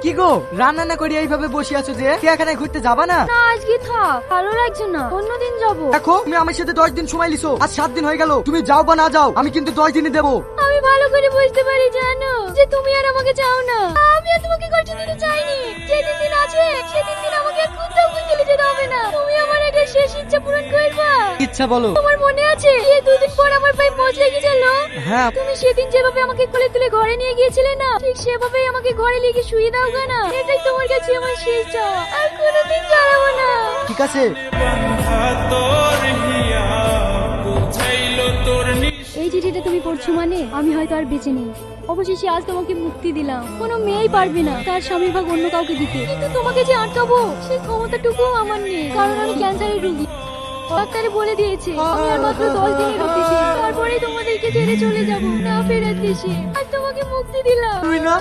কি গো, রান্না না করে এইভাবে বসে আছো যে? এখানে ঘুরতে যাবা না? না আজকে থাক, ভালো লাগছে না, অন্যদিন যাবো। দেখো, তুমি আমার সাথে 10 দিন সময় লিছো, আজ 7 দিন হয়ে গেল। তুমি যাও বা না যাও, আমি কিন্তু 10 দিনই দেবো। আমি ভালো করে বুঝতে পারি জানো যে তুমি আর আমাকে চাও না। আমি আর তোমাকে কষ্ট দিতে চাইনি। যেদিন দিন আছে সেদিন দিন আমাকে আর কোথাও ঘুরতে নিয়ে যেতে হবে না। তুমি আমার একটা শেষ ইচ্ছা পূরণ করবা। ইচ্ছা বলো। তোমার মনে আছে এই দুদিন পর আমার পায়ে মোচ লেগে গেল? হ্যাঁ। তুমি সেদিন যেভাবে আমাকে কোলে তুলে ঘরে নিয়ে গিয়েছিলে না, ঠিক সেভাবেই আমাকে ঘরে লিখে শুয়ে দাও না। এটাই তোমার কাছে আমার শেষ চাওয়া, আর কোনোদিন ছাড়াবো না। ঠিক আছে। এই চিঠিটা তুমি পড়ছো মানে আমি হয়তো আর বেঁচে নেই। অবশেষে আজ তোমাকে মুক্তি দিলাম। কোনো মেয়েই পারবে না তার স্বামীর ভাগ অন্য কাউকে দিতে, কিন্তু তোমাকে যে আটকাবো সেই ক্ষমতাটুকুও আমার নেই, কারণ আমি ক্যান্সারের রোগী। ডাক্তারে বলে দিয়েছে আমি আর মাত্র 10 দিনের অফিসে, তারপরেই তোমাদেরকে ছেড়ে চলে যাব না ফেরার দেশে। আজ তোমাকে মুক্তি দিলাম। তুই না,